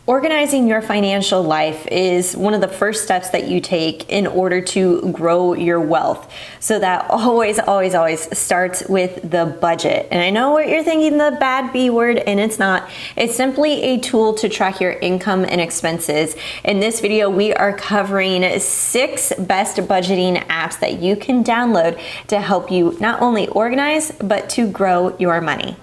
Organizing your financial life is one of the first steps that you take in order to grow your wealth. So that always starts with the budget. And I know what you're thinking, the bad B word, and it's not. It's simply a tool to track your income and expenses. In this video, we are covering 6 best budgeting apps that you can download to help you not only organize, but to grow your money.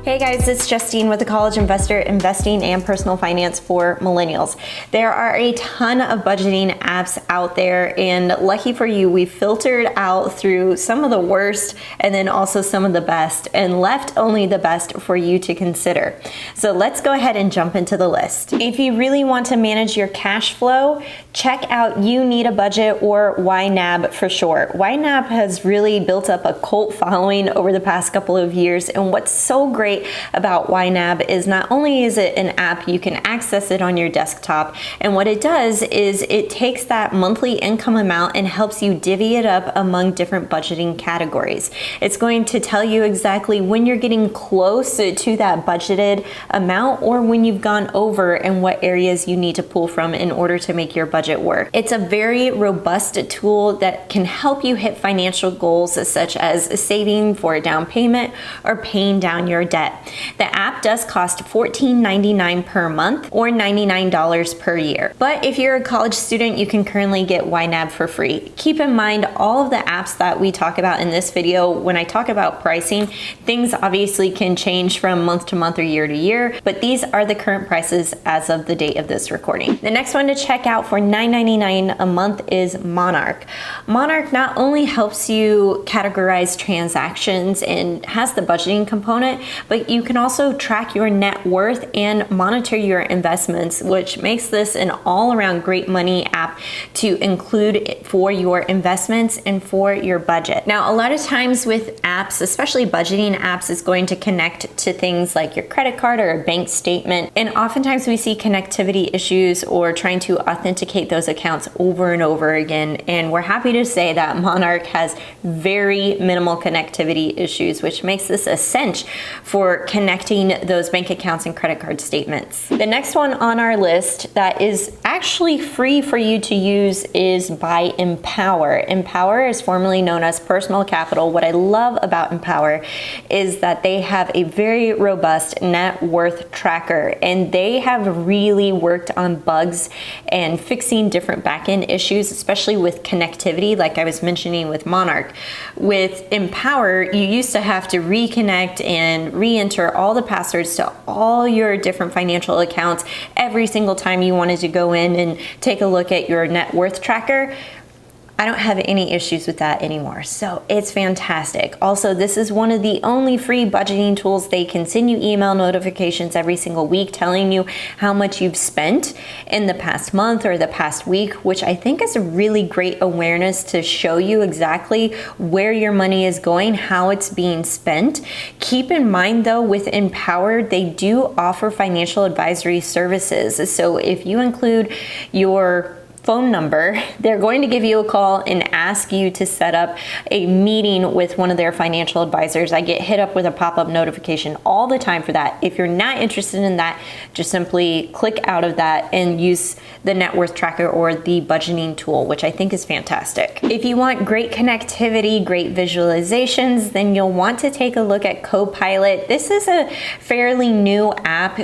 Hey guys, it's Justine with The College Investor, Investing and Personal Finance for Millennials. There are a ton of budgeting apps out there, and lucky for you, we filtered out through some of the worst and then also some of the best, and left only the best for you to consider. So let's go ahead and jump into the list. If you really want to manage your cash flow, check out You Need a Budget, or YNAB for short. YNAB has really built up a cult following over the past couple of years, and what's so great about YNAB is not only is it an app, you can access it on your desktop, and what it does is it takes that monthly income amount and helps you divvy it up among different budgeting categories. It's going to tell you exactly when you're getting close to that budgeted amount or when you've gone over, and what areas you need to pull from in order to make your budget work. It's a very robust tool that can help you hit financial goals such as saving for a down payment or paying down your debt. The app does cost $14.99 per month or $99 per year. But if you're a college student, you can currently get YNAB for free. Keep in mind, all of the apps that we talk about in this video, when I talk about pricing, things obviously can change from month to month or year to year, but these are the current prices as of the date of this recording. The next one to check out for $9.99 a month is Monarch. Monarch not only helps you categorize transactions and has the budgeting component, but you can also track your net worth and monitor your investments, which makes this an all-around great money app to include for your investments and for your budget. Now, a lot of times with apps, especially budgeting apps, is going to connect to things like your credit card or a bank statement, and oftentimes we see connectivity issues or trying to authenticate those accounts over and over again, and we're happy to say that Monarch has very minimal connectivity issues, which makes this a cinch for connecting those bank accounts and credit card statements. The next one on our list that is actually free for you to use is by Empower. Empower is formerly known as Personal Capital. What I love about Empower is that they have a very robust net worth tracker, and they have really worked on bugs and fixing different backend issues, especially with connectivity, like I was mentioning with Monarch. With Empower, you used to have to reconnect and re-enter all the passwords to all your different financial accounts every single time you wanted to go in and take a look at your net worth tracker. I don't have any issues with that anymore, so it's fantastic. Also, this is one of the only free budgeting tools. They can send you email notifications every single week telling you how much you've spent in the past month or the past week, which I think is a really great awareness to show you exactly where your money is going, how it's being spent. Keep in mind though, with Empower, they do offer financial advisory services. So if you include your phone number, they're going to give you a call and ask you to set up a meeting with one of their financial advisors. I get hit up with a pop-up notification all the time for that. If you're not interested in that, just simply click out of that and use the net worth tracker or the budgeting tool, which I think is fantastic. If you want great connectivity, great visualizations, then you'll want to take a look at Copilot. This is a fairly new app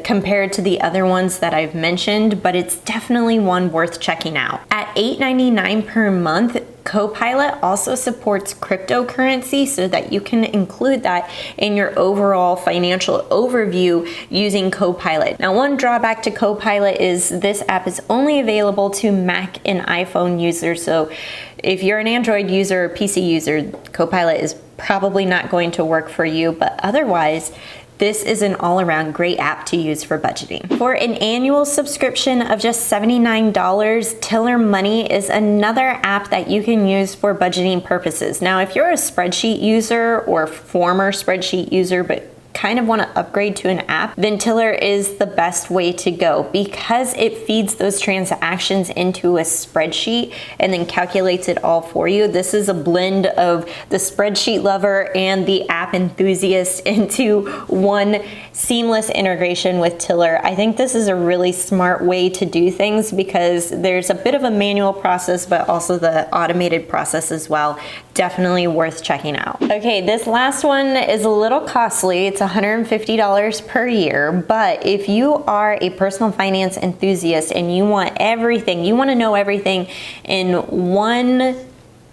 compared to the other ones that I've mentioned, but it's definitely one worth checking out. At $8.99 per month, Copilot also supports cryptocurrency so that you can include that in your overall financial overview using Copilot. Now, one drawback to Copilot is this app is only available to Mac and iPhone users. So if you're an Android user or PC user, Copilot is probably not going to work for you, but otherwise, this is an all-around great app to use for budgeting. For an annual subscription of just $79, Tiller Money is another app that you can use for budgeting purposes. Now, if you're a spreadsheet user or former spreadsheet user, but kind of want to upgrade to an app, then Tiller is the best way to go because it feeds those transactions into a spreadsheet and then calculates it all for you. This is a blend of the spreadsheet lover and the app enthusiast into one seamless integration with Tiller. I think this is a really smart way to do things because there's a bit of a manual process, but also the automated process as well. Definitely worth checking out. Okay, this last one is a little costly. It's $150 per year, but if you are a personal finance enthusiast and you want everything, you want to know everything in one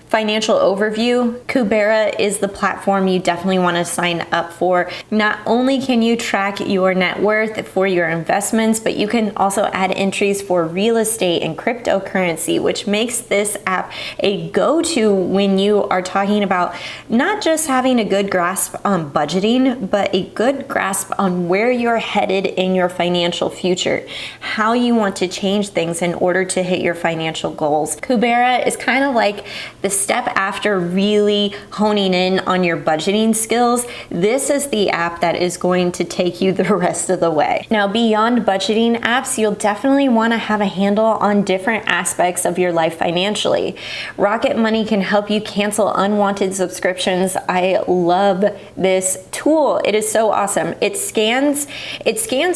financial overview, Kubera is the platform you definitely want to sign up for. Not only can you track your net worth for your investments, but you can also add entries for real estate and cryptocurrency, which makes this app a go-to when you are talking about not just having a good grasp on budgeting, but a good grasp on where you're headed in your financial future, how you want to change things in order to hit your financial goals. Kubera is kind of like the step after really honing in on your budgeting skills. This is the app that is going to take you the rest of the way. Now, beyond budgeting apps, you'll definitely want to have a handle on different aspects of your life financially. Rocket Money can help you cancel unwanted subscriptions. I love this tool. It is so awesome. It scans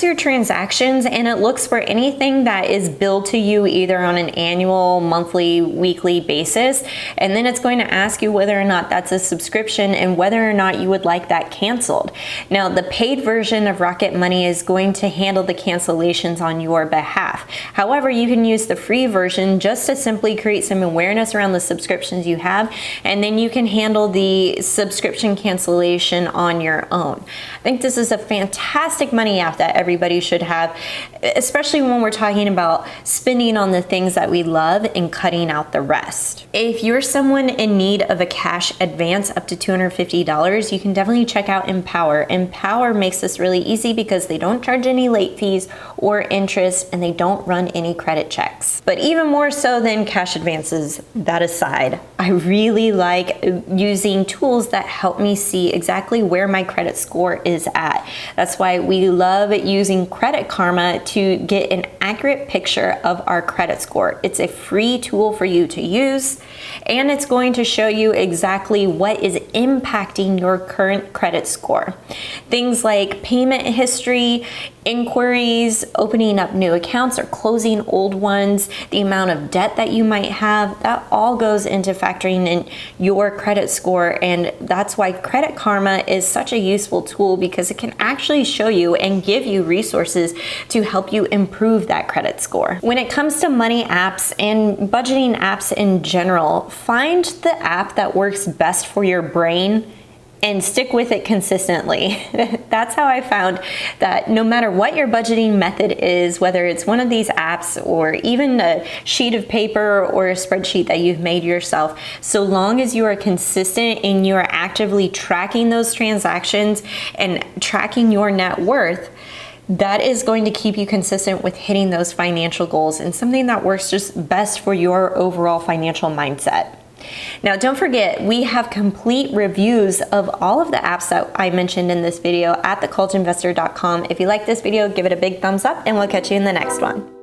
your transactions and it looks for anything that is billed to you either on an annual, monthly, weekly basis, and then it's going to ask you whether or not that's a subscription and whether or not you would like that canceled. Now, the paid version of Rocket Money is going to handle the cancellations on your behalf. However, you can use the free version just to simply create some awareness around the subscriptions you have, and then you can handle the subscription cancellation on your own. I think this is a fantastic money app that everybody should have, especially when we're talking about spending on the things that we love and cutting out the rest. If you're someone in need of a cash advance up to $250, you can definitely check out Empower. Empower makes this really easy because they don't charge any late fees or interest and they don't run any credit checks. But even more so than cash advances, that aside, I really like using tools that help me see exactly where my credit score is at. That's why we love using Credit Karma to get an accurate picture of our credit score. It's a free tool for you to use, and it's going to show you exactly what is impacting your current credit score. Things like payment history, inquiries, opening up new accounts or closing old ones, the amount of debt that you might have, that all goes into factoring in your credit score. And that's why Credit Karma is such a useful tool, because it can actually show you and give you resources to help you improve that credit score. When it comes to money apps and budgeting apps in general, find the app that works best for your brain and stick with it consistently. That's how I found that no matter what your budgeting method is, whether it's one of these apps or even a sheet of paper or a spreadsheet that you've made yourself, so long as you are consistent and you are actively tracking those transactions and tracking your net worth, that is going to keep you consistent with hitting those financial goals and something that works just best for your overall financial mindset. Now, don't forget, we have complete reviews of all of the apps that I mentioned in this video at thecollegeinvestor.com. If you like this video, give it a big thumbs up and we'll catch you in the next one.